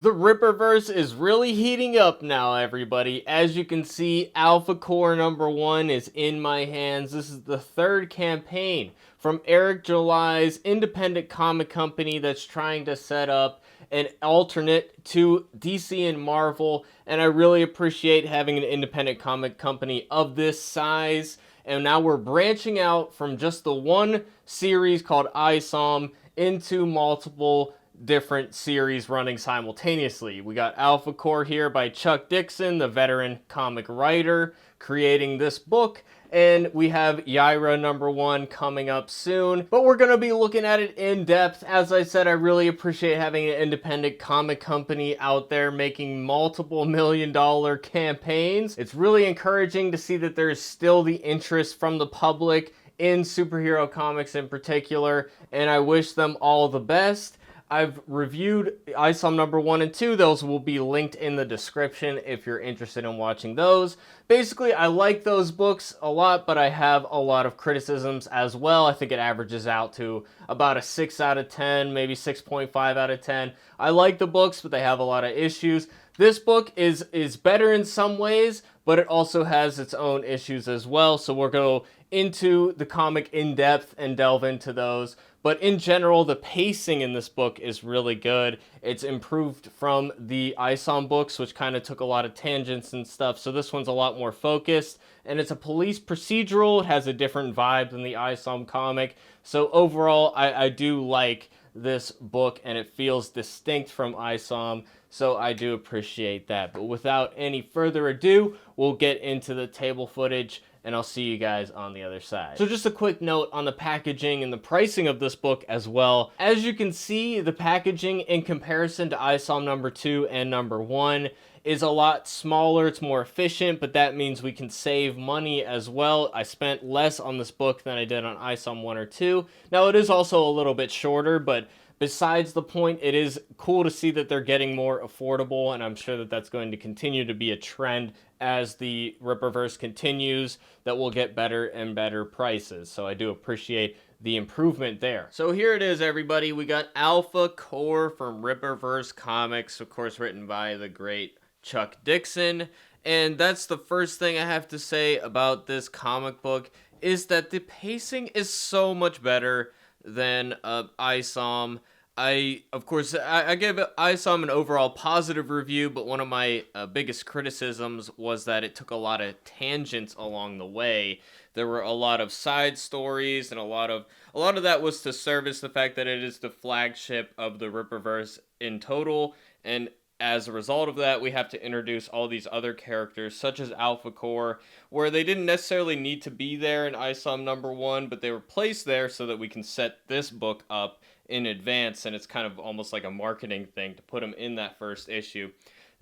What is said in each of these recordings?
The Rippaverse is really heating up now, everybody. As you can see, Alphacore #1 is in my hands. This is the third campaign from Eric July's independent comic company that's trying to set up an alternate to DC and Marvel, and I really appreciate having an independent comic company of this size. And now we're branching out from just the one series called Isom into multiple different series running simultaneously. We got Alphacore here by Chuck Dixon, the veteran comic writer, creating this book. And we have Yaira #1 coming up soon. But we're going to be looking at it in depth. As I said, I really appreciate having an independent comic company out there making multiple $1 million campaigns. It's really encouraging to see that there's still the interest from the public in superhero comics in particular. And I wish them all the best. I've reviewed Isom #1 and 2. Those will be linked in the description if you're interested in watching those. Basically, I like those books a lot, but I have a lot of criticisms as well. I think it averages out to about a 6 out of 10, maybe 6.5 out of 10. I like the books, but they have a lot of issues. This book is better in some ways, but it also has its own issues as well. So we're going to go into the comic in depth and delve into those. But in general, the pacing in this book is really good. It's improved from the Isom books, which kind of took a lot of tangents and stuff. So this one's a lot more focused. And it's a police procedural. It has a different vibe than the Isom comic. So overall, I do like this book, and it feels distinct from Isom. So I do appreciate that. But without any further ado, we'll get into the table footage, and I'll see you guys on the other side. So just a quick note on the packaging and the pricing of this book as well. As you can see, the packaging in comparison to Isom #2 and #1 is a lot smaller. It's more efficient, but that means we can save money as well. I spent less on this book than I did on Isom 1 or 2. Now, it is also a little bit shorter, but besides the point, it is cool to see that they're getting more affordable, and I'm sure that that's going to continue to be a trend as the Rippaverse continues, that we'll get better and better prices. So I do appreciate the improvement there. So here it is, everybody. We got Alphacore from Rippaverse Comics, of course written by the great Chuck Dixon. And that's the first thing I have to say about this comic book, is that the pacing is so much better than Isom. Of course, I gave Isom an overall positive review, but one of my biggest criticisms was that it took a lot of tangents along the way. There were a lot of side stories, and a lot of that was to service the fact that it is the flagship of the Rippaverse in total, and as a result of that, we have to introduce all these other characters, such as Alphacore, where they didn't necessarily need to be there in Isom #1, but they were placed there so that we can set this book up in advance, and it's kind of almost like a marketing thing to put them in that first issue.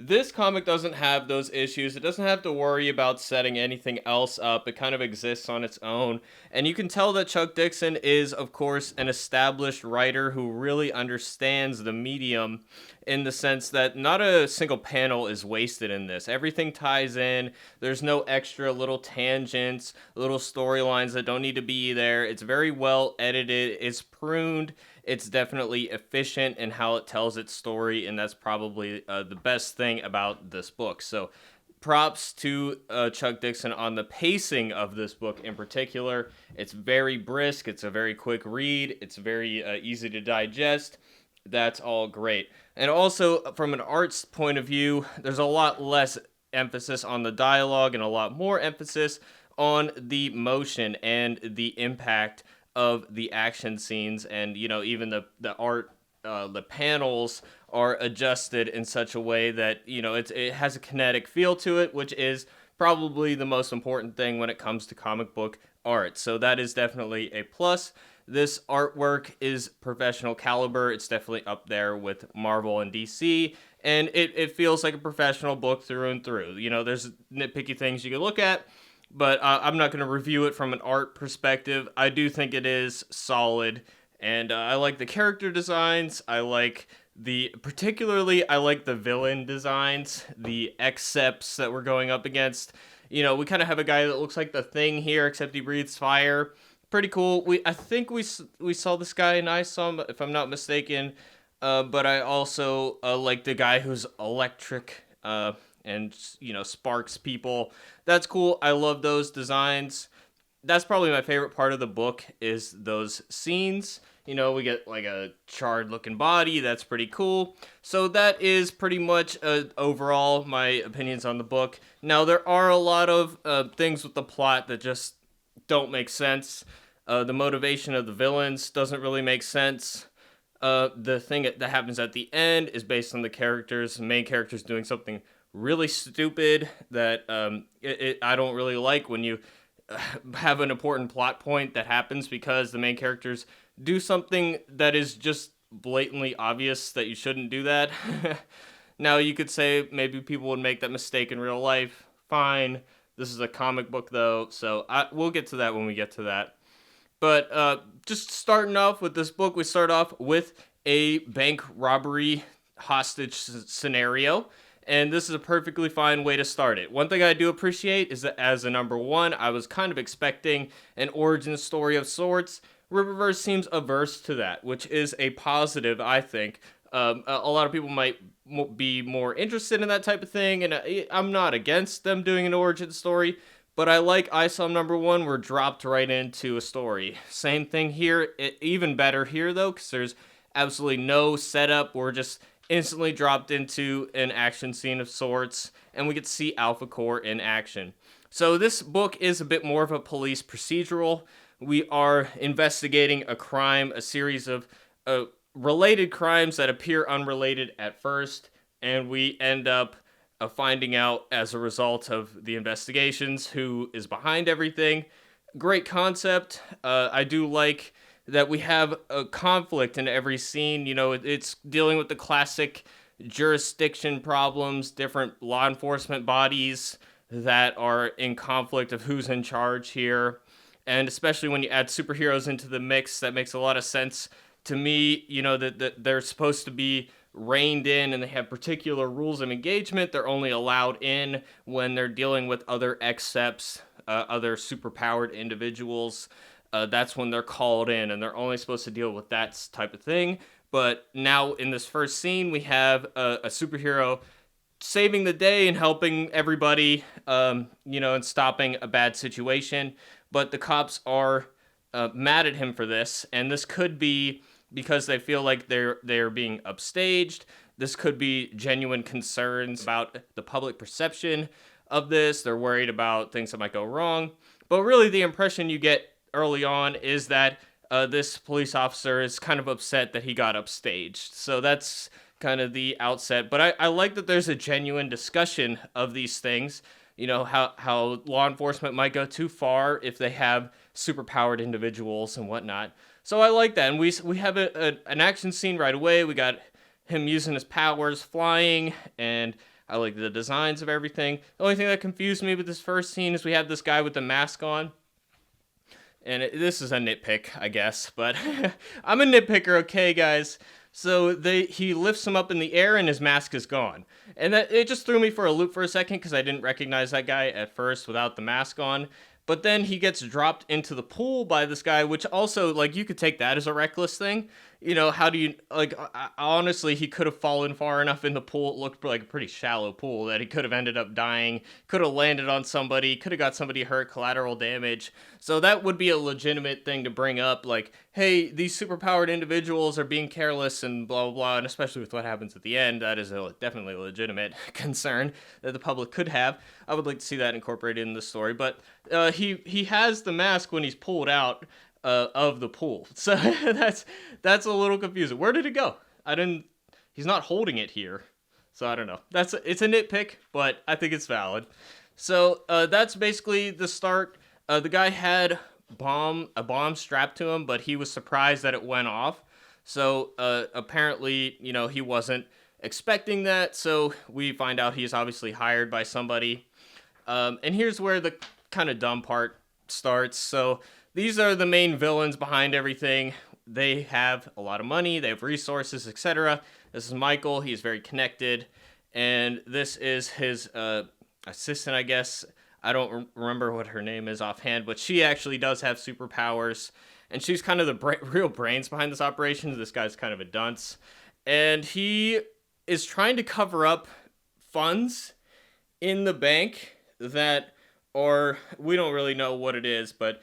This comic doesn't have those issues. It doesn't have to worry about setting anything else up. It kind of exists on its own. And you can tell that Chuck Dixon is, of course, an established writer who really understands the medium, in the sense that not a single panel is wasted in this. Everything ties in. There's no extra little tangents, little storylines that don't need to be there. It's very well edited. It's pruned. It's definitely efficient in how it tells its story, and that's probably the best thing about this book. So props to Chuck Dixon on the pacing of this book in particular. It's very brisk. It's a very quick read. It's very easy to digest. That's all great. And also, from an arts point of view, there's a lot less emphasis on the dialogue and a lot more emphasis on the motion and the impact of the action scenes. And, you know, even the art, the panels are adjusted in such a way that, you know, it has a kinetic feel to it, which is probably the most important thing when it comes to comic book art. So that is definitely a plus. This artwork is professional caliber. It's definitely up there with Marvel and DC, and it feels like a professional book through and through. You know, there's nitpicky things you can look at, but I'm not going to review it from an art perspective. I do think it is solid, and I like the character designs. I like particularly I like the villain designs, the Exceps that we're going up against. You know, we kind of have a guy that looks like the Thing here, except he breathes fire. Pretty cool. I think we saw this guy in Isom, if I'm not mistaken. But I also like the guy who's electric and sparks people. That's cool. I love those designs. That's probably my favorite part of the book is those scenes. We get like a charred looking body. That's pretty cool. So that is pretty much overall my opinions on the book. Now there are a lot of things with the plot that just don't make sense. The motivation of the villains doesn't really make sense. The thing that happens at the end is based on the main characters doing something really stupid that I don't really like when you have an important plot point that happens because the main characters do something that is just blatantly obvious that you shouldn't do that. Now, you could say maybe people would make that mistake in real life. Fine. This is a comic book, though, so we'll get to that when we get to that. But just starting off with this book, we start off with a bank robbery hostage scenario. And this is a perfectly fine way to start it. One thing I do appreciate is that as a number one, I was kind of expecting an origin story of sorts. Rippaverse seems averse to that, which is a positive, I think. A lot of people might be more interested in that type of thing, and I'm not against them doing an origin story, but I like Isom number one, we're dropped right into a story. Same thing here, even better here though, because there's absolutely no setup. We're just instantly dropped into an action scene of sorts, and we get to see Alphacore in action. So this book is a bit more of a police procedural. We are investigating a crime, a series of related crimes that appear unrelated at first, and we end up finding out as a result of the investigations who is behind everything. Great concept. I do like that we have a conflict in every scene. It's dealing with the classic jurisdiction problems, different law enforcement bodies that are in conflict of who's in charge here. And especially when you add superheroes into the mix, that makes a lot of sense to me. That they're supposed to be reined in and they have particular rules of engagement. They're only allowed in when they're dealing with other exceps, other superpowered individuals. That's when they're called in, and they're only supposed to deal with that type of thing. But now in this first scene, we have a superhero saving the day and helping everybody, and stopping a bad situation. But the cops are mad at him for this, and this could be because they feel like they're being upstaged. This could be genuine concerns about the public perception of this. They're worried about things that might go wrong. But really, the impression you get early on is that this police officer is kind of upset that he got upstaged. So that's kind of the outset. But I like that there's a genuine discussion of these things. How law enforcement might go too far if they have superpowered individuals and whatnot. So I like that. And we have an action scene right away. We got him using his powers, flying, and I like the designs of everything. The only thing that confused me with this first scene is we have this guy with the mask on. And this is a nitpick, I guess, but I'm a nitpicker, okay, guys? So he lifts him up in the air and his mask is gone. And it just threw me for a loop for a second because I didn't recognize that guy at first without the mask on. But then he gets dropped into the pool by this guy, which also, you could take that as a reckless thing. How do you, honestly, he could have fallen far enough in the pool. It looked like a pretty shallow pool that he could have ended up dying, could have landed on somebody, could have got somebody hurt, collateral damage. So that would be a legitimate thing to bring up, hey, these superpowered individuals are being careless and blah, blah, blah, and especially with what happens at the end, that is definitely a legitimate concern that the public could have. I would like to see that incorporated in the story, but he has the mask when he's pulled out of the pool. So that's a little confusing. Where did it go? He's not holding it here. So I don't know. It's a nitpick, but I think it's valid. So that's basically the start. The guy had a bomb strapped to him, but he was surprised that it went off. So apparently, he wasn't expecting that. So we find out he's obviously hired by somebody. And here's where the kind of dumb part starts. So these are the main villains behind everything. They have a lot of money, they have resources, etc. This is Michael, he's very connected, and this is his assistant, I guess. I don't remember what her name is offhand, but she actually does have superpowers, and she's kind of the real brains behind this operation. This guy's kind of a dunce, and he is trying to cover up funds in the bank that are, we don't really know what it is, but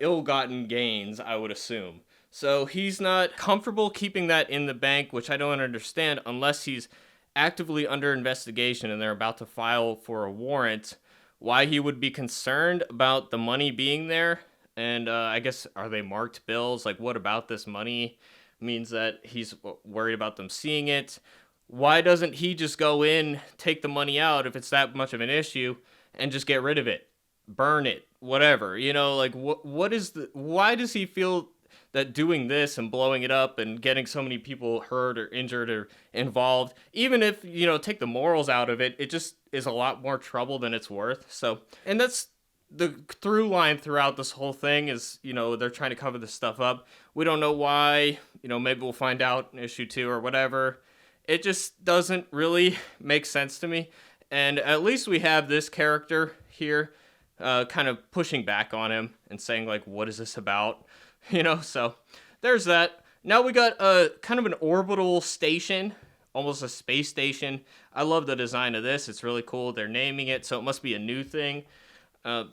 ill-gotten gains, I would assume. So he's not comfortable keeping that in the bank, which I don't understand unless he's actively under investigation and they're about to file for a warrant, why he would be concerned about the money being there. And I guess, are they marked bills? Like, what about this money means that he's worried about them seeing it? Why doesn't he just go in, take the money out if it's that much of an issue, and just get rid of it? Burn it, whatever. You know, like, why does he feel that doing this and blowing it up and getting so many people hurt or injured or involved, even if, you know, take the morals out of it, it just is a lot more trouble than it's worth. So, and that's the through line throughout this whole thing is, you know, they're trying to cover this stuff up. We don't know why, you know, maybe we'll find out in issue 2 or whatever. It just doesn't really make sense to me. And at least we have this character here kind of pushing back on him and saying, like, what is this about? You know, so there's that. Now we got a kind of an orbital station, almost a space station. I love the design of this. It's really cool. They're naming it, so it must be a new thing.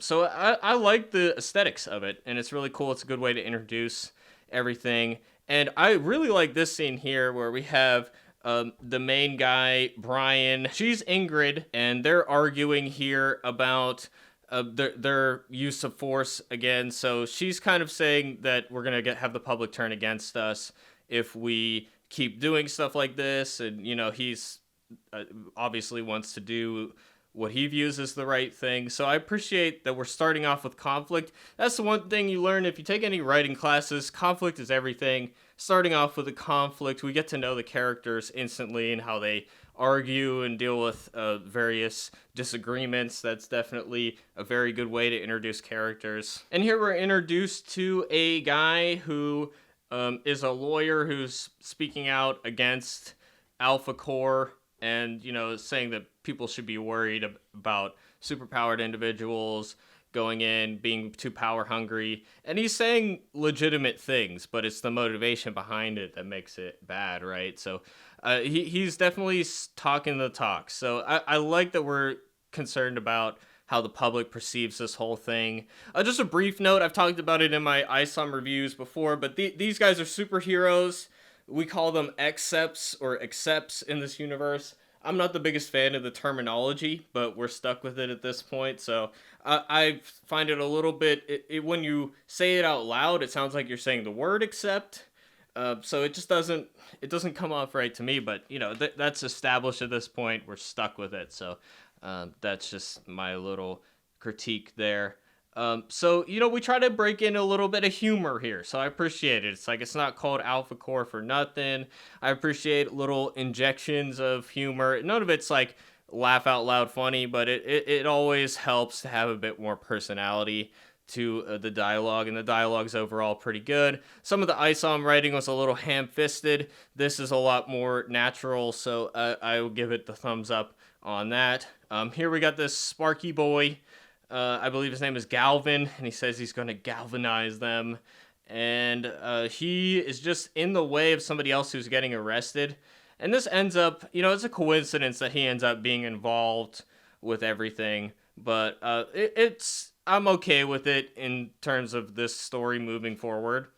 So I like the aesthetics of it, and it's really cool. It's a good way to introduce everything. And I really like this scene here where we have the main guy, Brian. She's Ingrid, and they're arguing here about their use of force again. So she's kind of saying that we're gonna have the public turn against us if we keep doing stuff like this, and you know, he's obviously wants to do what he views as the right thing. So I appreciate that we're starting off with conflict. That's the one thing you learn if you take any writing classes. Conflict is everything. Starting off with a conflict, we get to know the characters instantly and how they argue and deal with various disagreements. That's definitely a very good way to introduce characters. And here we're introduced to a guy who is a lawyer who's speaking out against Alphacore and, you know, saying that people should be worried about superpowered individuals going in, being too power hungry. And he's saying legitimate things, but it's the motivation behind it that makes it bad, right? So he's definitely talking the talk. So I like that we're concerned about how the public perceives this whole thing. Just a brief note, I've talked about it in my Isom reviews before, but these guys are superheroes. We call them accepts or accepts in this universe. I'm not the biggest fan of the terminology, but we're stuck with it at this point. So I find it a little bit, when you say it out loud, it sounds like you're saying the word accept. So it just doesn't come off right to me, but you know, that's established at this point. We're stuck with it. So that's just my little critique there. So, you know, we try to break in a little bit of humor here, so I appreciate it. It's like, it's not called Alphacore for nothing. I appreciate little injections of humor. None of it's like laugh out loud funny, but it always helps to have a bit more personality to the dialogue, and the dialogue's overall pretty good. Some of the Isom writing was a little ham-fisted. This is a lot more natural, so I will give it the thumbs up on that. Here we got this Sparky boy. I believe his name is Galvin, and he says he's going to galvanize them. And he is just in the way of somebody else who's getting arrested. And this ends up, you know, it's a coincidence that he ends up being involved with everything. But I'm okay with it in terms of this story moving forward.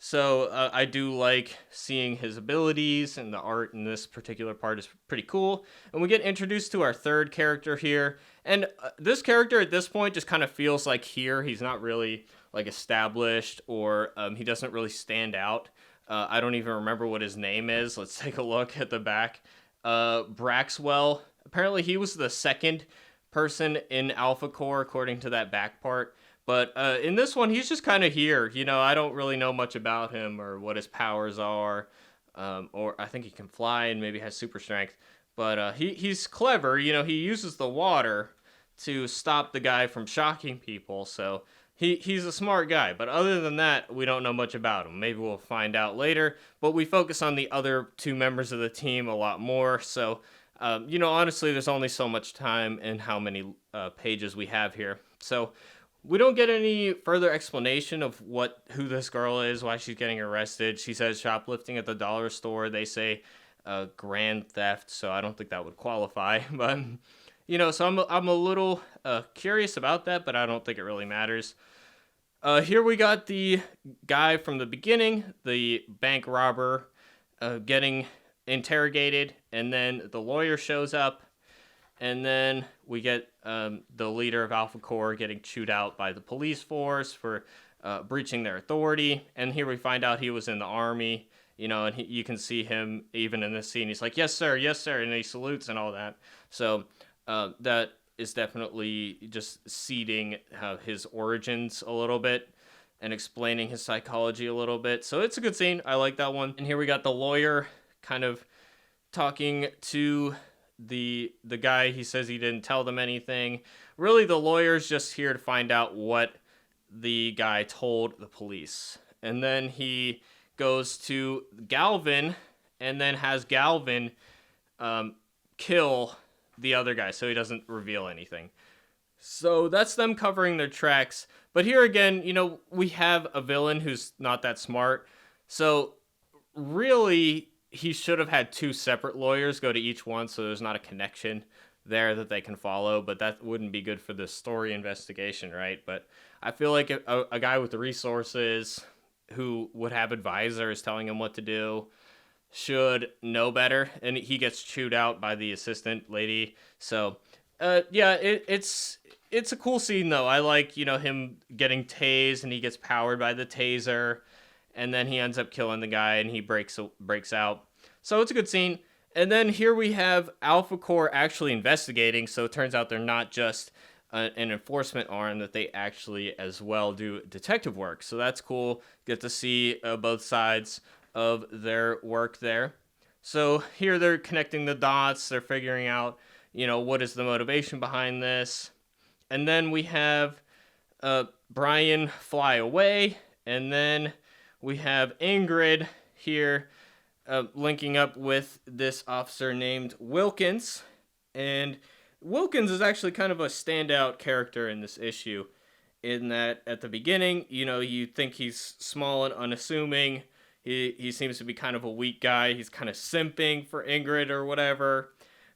So I do like seeing his abilities, and the art in this particular part is pretty cool. And we get introduced to our third character here. And this character at this point just kind of feels like here he's not really like established, or he doesn't really stand out. I don't even remember what his name is. Let's take a look at the back. Braxwell. Apparently he was the second person in Alphacore according to that back part. But in this one, he's just kind of here. You know, I don't really know much about him or what his powers are. Or I think he can fly and maybe has super strength. But he's clever. You know, he uses the water to stop the guy from shocking people. So he's a smart guy. But other than that, we don't know much about him. Maybe we'll find out later. But we focus on the other two members of the team a lot more. So, you know, honestly, there's only so much time and how many pages we have here. So we don't get any further explanation of who this girl is, why she's getting arrested. She says shoplifting at the dollar store. They say grand theft, so I don't think that would qualify. But so I'm a little curious about that, but I don't think it really matters. Here we got the guy from the beginning, the bank robber, getting interrogated, and then the lawyer shows up, and then we get the leader of Alphacore getting chewed out by the police force for breaching their authority. And here we find out he was in the army, and you can see him even in this scene. He's like, yes, sir, and he salutes and all that. So that is definitely just seeding his origins a little bit and explaining his psychology a little bit. So it's a good scene. I like that one. And here we got the lawyer kind of talking to the guy. He says he didn't tell them anything. Really, the lawyer's just here to find out what the guy told the police. And then he goes to Galvin and then has Galvin kill the other guy so he doesn't reveal anything. So that's them covering their tracks. But here again, we have a villain who's not that smart. So really, he should have had two separate lawyers go to each one so there's not a connection there that they can follow. But that wouldn't be good for the story investigation, right? But I feel like a guy with the resources who would have advisors telling him what to do should know better. And he gets chewed out by the assistant lady. So it's a cool scene though. I like, him getting tased and he gets powered by the taser and then he ends up killing the guy and he breaks out. So it's a good scene. And then here we have Alphacore actually investigating. So it turns out they're not just an enforcement arm, that they actually as well do detective work. So that's cool. Get to see both sides of their work there. So here they're connecting the dots. They're figuring out, what is the motivation behind this. And then we have Brian fly away. And then we have Ingrid here linking up with this officer named Wilkins. And Wilkins is actually kind of a standout character in this issue, in that at the beginning, you think he's small and unassuming. He seems to be kind of a weak guy. He's kind of simping for Ingrid or whatever.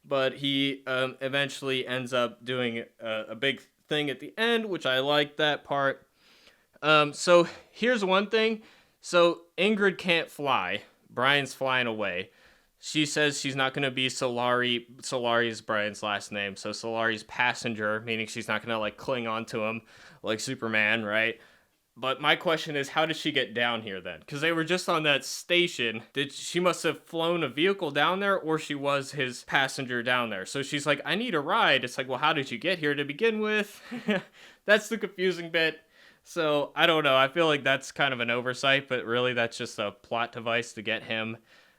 But he eventually ends up doing a big thing at the end, which I like that part. So here's one thing. So Ingrid can't fly. Brian's flying away. She says she's not going to be Solari. Solari is Brian's last name. So Solari's passenger, meaning she's not going to cling on to him like Superman, right? But my question is, how did she get down here then? Because they were just on that station. She must have flown a vehicle down there, or she was his passenger down there. So she's like, I need a ride. It's like, well, how did you get here to begin with? That's the confusing bit. So I don't know. I feel like that's kind of an oversight, but really that's just a plot device to get him,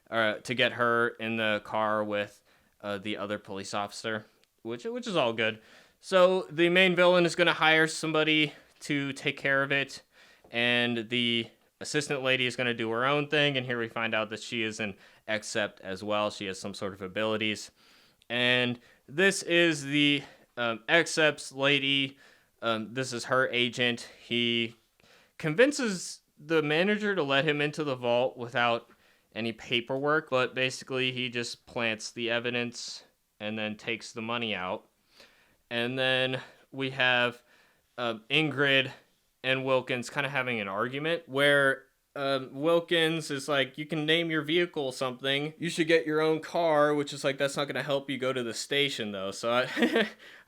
to get her in the car with the other police officer, which is all good. So the main villain is going to hire somebody to take care of it, and the assistant lady is going to do her own thing. And here we find out that she is an accept as well. She has some sort of abilities, and this is the accepts lady. This is her agent. He convinces the manager to let him into the vault without any paperwork, but basically he just plants the evidence and then takes the money out. And then we have Ingrid and Wilkins kind of having an argument where Wilkins is like, you can name your vehicle something. You should get your own car, which is like, that's not going to help you go to the station though. So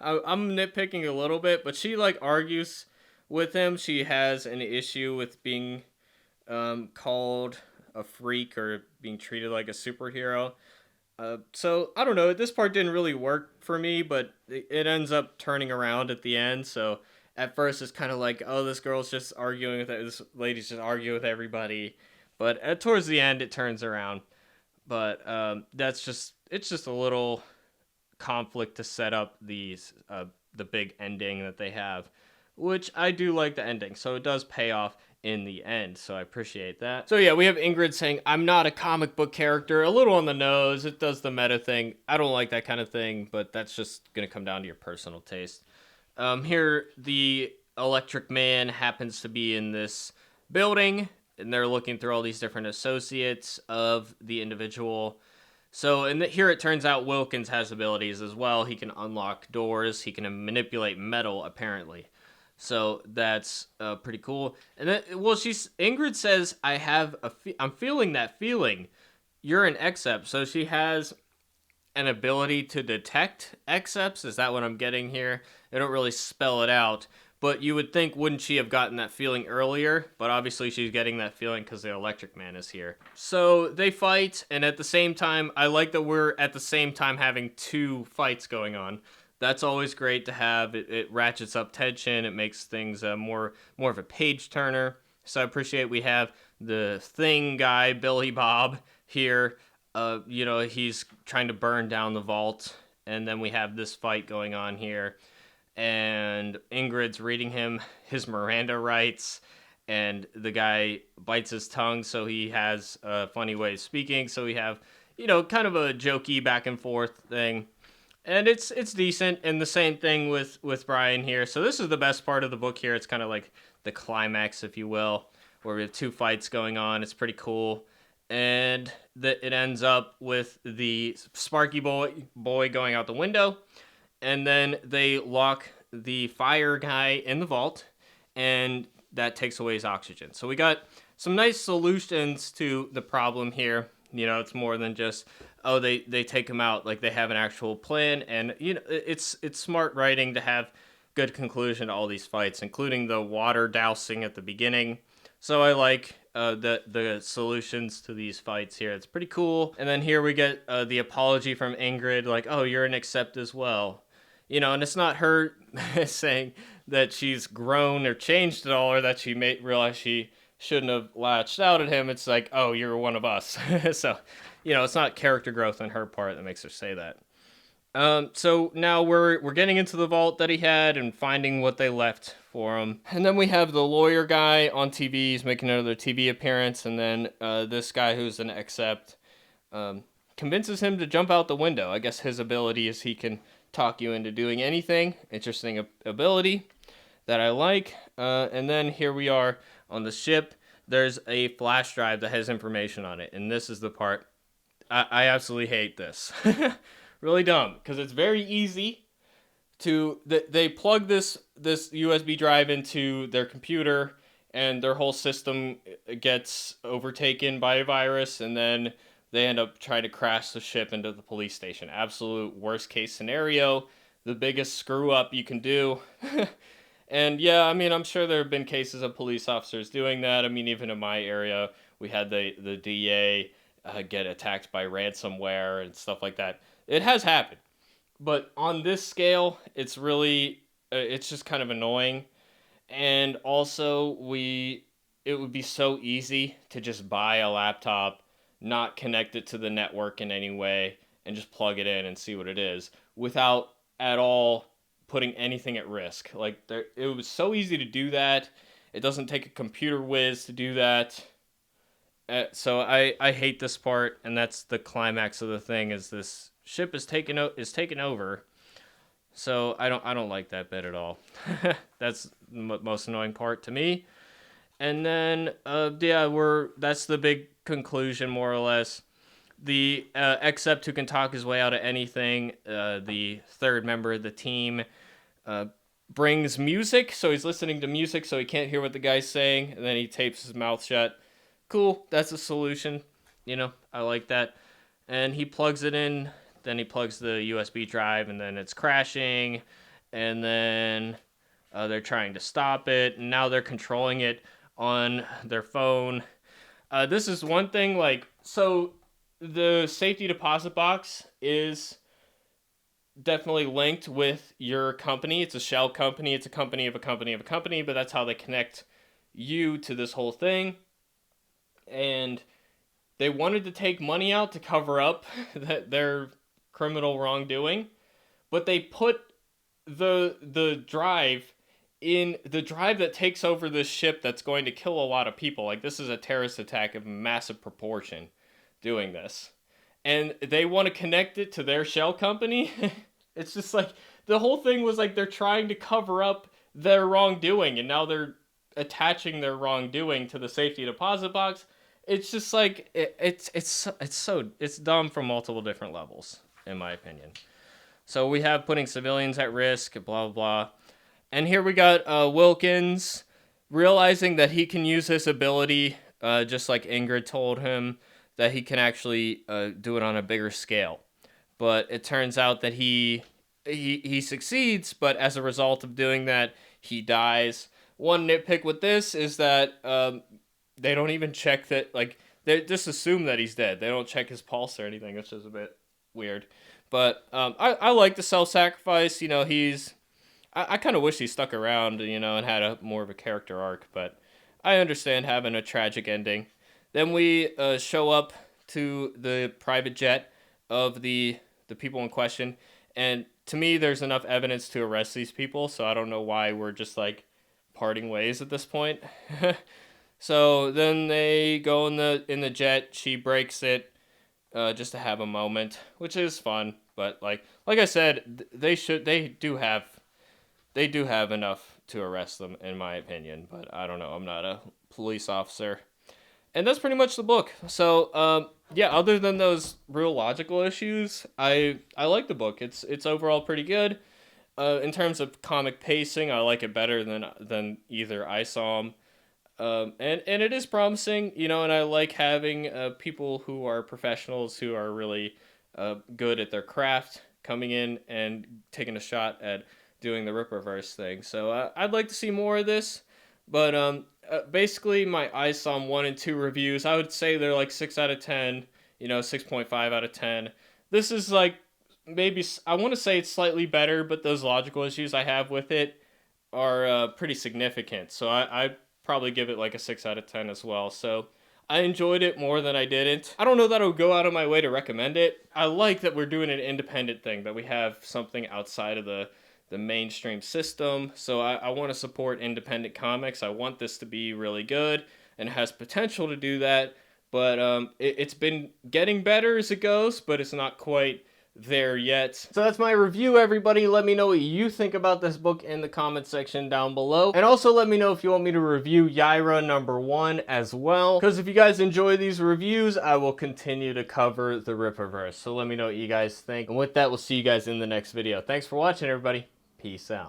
I'm nitpicking a little bit, but she argues with him. She has an issue with being called a freak or being treated like a superhero. So I don't know, this part didn't really work for me, but it ends up turning around at the end. So at first it's kind of like, oh, this girl's just arguing with this lady's just arguing with everybody, but towards the end it turns around. But it's just a little conflict to set up the big ending that they have, which I do like the ending, so it does pay off in the end, so I appreciate that. So yeah, we have Ingrid saying, I'm not a comic book character, a little on the nose. It does the meta thing. I don't like that kind of thing, but that's just gonna come down to your personal taste. Here, the Electric Man happens to be in this building, and they're looking through all these different associates of the individual. So, and here it turns out Wilkins has abilities as well. He can unlock doors. He can manipulate metal, apparently. So that's pretty cool. And then, well, Ingrid says, I'm feeling that feeling. You're an Except. So she has an ability to detect Excepts. Is that what I'm getting here? They don't really spell it out. But you would think, wouldn't she have gotten that feeling earlier? But obviously she's getting that feeling because the Electric Man is here. So they fight, and at the same time, I like that we're at the same time having two fights going on. That's always great to have. It ratchets up tension. It makes things more of a page turner. So I appreciate we have the Thing guy, Billy Bob, here. He's trying to burn down the vault, and then we have this fight going on here. And Ingrid's reading him his Miranda rights, and the guy bites his tongue, so he has a funny way of speaking. So we have, kind of a jokey back and forth thing, and it's decent. And the same thing with Brian here. So this is the best part of the book here. It's kind of like the climax, if you will, where we have two fights going on. It's pretty cool, and it ends up with the Sparky boy going out the window. And then they lock the fire guy in the vault, and that takes away his oxygen. So we got some nice solutions to the problem here. It's more than just, they take him out. Like, they have an actual plan, and, it's smart writing to have good conclusion to all these fights, including the water dousing at the beginning. So I like the solutions to these fights here. It's pretty cool. And then here we get the apology from Ingrid, like, oh, you're an Accept as well. And it's not her saying that she's grown or changed at all, or that she may realize she shouldn't have latched out at him. It's like, oh, you're one of us. So, it's not character growth on her part that makes her say that. So now we're getting into the vault that he had and finding what they left for him. And then we have the lawyer guy on TV. He's making another TV appearance. And then this guy who's an Accept convinces him to jump out the window. I guess his ability is he can talk you into doing anything. Interesting ability that I like. And then here we are on the ship. There's a flash drive that has information on it. And this is the part I absolutely hate this. Really dumb, because it's very easy to... They plug this USB drive into their computer, and their whole system gets overtaken by a virus, and then they end up trying to crash the ship into the police station. Absolute worst case scenario. The biggest screw up you can do. And yeah, I'm sure there have been cases of police officers doing that. Even in my area, we had the DA get attacked by ransomware and stuff like that. It has happened. But on this scale, it's really, it's just kind of annoying. And also, it would be so easy to just buy a laptop, not connect it to the network in any way, and just plug it in and see what it is without at all putting anything at risk. Like, it was so easy to do that. It doesn't take a computer whiz to do that. So I hate this part, and that's the climax of the thing, is this ship is taken over. So I don't like that bit at all. That's the most annoying part to me. And then that's the big conclusion, more or less. The Accept who can talk his way out of anything, the third member of the team, brings music, so he's listening to music so he can't hear what the guy's saying, and then he tapes his mouth shut. Cool, that's a solution. I like that. And he plugs it in, then he plugs the USB drive, and then it's crashing, and then they're trying to stop it, and now they're controlling it on their phone. This is one thing, so the safety deposit box is definitely linked with your company. It's a shell company. It's a company of a company of a company, but that's how they connect you to this whole thing. And they wanted to take money out to cover up their criminal wrongdoing, but they put the drive in the drive that takes over this ship that's going to kill a lot of people. Like, this is a terrorist attack of massive proportion doing this. And they want to connect it to their shell company. It's just like, the whole thing was like they're trying to cover up their wrongdoing, and now they're attaching their wrongdoing to the safety deposit box. it's just like it's dumb from multiple different levels, in my opinion. So we have putting civilians at risk, blah blah blah, and here we got Wilkins realizing that he can use his ability, just like Ingrid told him, that he can actually do it on a bigger scale. But it turns out that he succeeds, but as a result of doing that, he dies. One nitpick with this is that they don't even check that, like, they just assume that he's dead. They don't check his pulse or anything, which is a bit weird. But I like the self-sacrifice. You know, I kind of wish he stuck around, you know, and had a more of a character arc, but I understand having a tragic ending. Then we show up to the private jet of the people in question, and to me, there's enough evidence to arrest these people, so I don't know why we're just, like, parting ways at this point. So then they go in the jet. She breaks it just to have a moment, which is fun. But like I said, they do have enough to arrest them, in my opinion. But I don't know. I'm not a police officer. And that's pretty much the book. So yeah, other than those real logical issues, I like the book. It's overall pretty good. In terms of comic pacing, I like it better than either Isom. And it is promising, you know, and I like having people who are professionals, who are really good at their craft, coming in and taking a shot at doing the Rippaverse thing. So I'd like to see more of this. But basically, my Isom 1 and 2 reviews, I would say they're like 6 out of 10, you know, 6.5 out of 10. This is like, maybe, I want to say it's slightly better, but those logical issues I have with it are pretty significant. So I probably give it like a 6 out of 10 as well. So I enjoyed it more than I didn't. I don't know that I would go out of my way to recommend it. I like that we're doing an independent thing, that we have something outside of the mainstream system. So I want to support independent comics. I want this to be really good, and it has potential to do that. But it's been getting better as it goes, but it's not quite there yet. So that's my review, everybody. Let me know what you think about this book in the comment section down below, and also let me know if you want me to review Yaira #1 as well, because if you guys enjoy these reviews, I will continue to cover the Rippaverse. So let me know what you guys think, and with that, we'll see you guys in the next video. Thanks for watching, everybody. Peace out.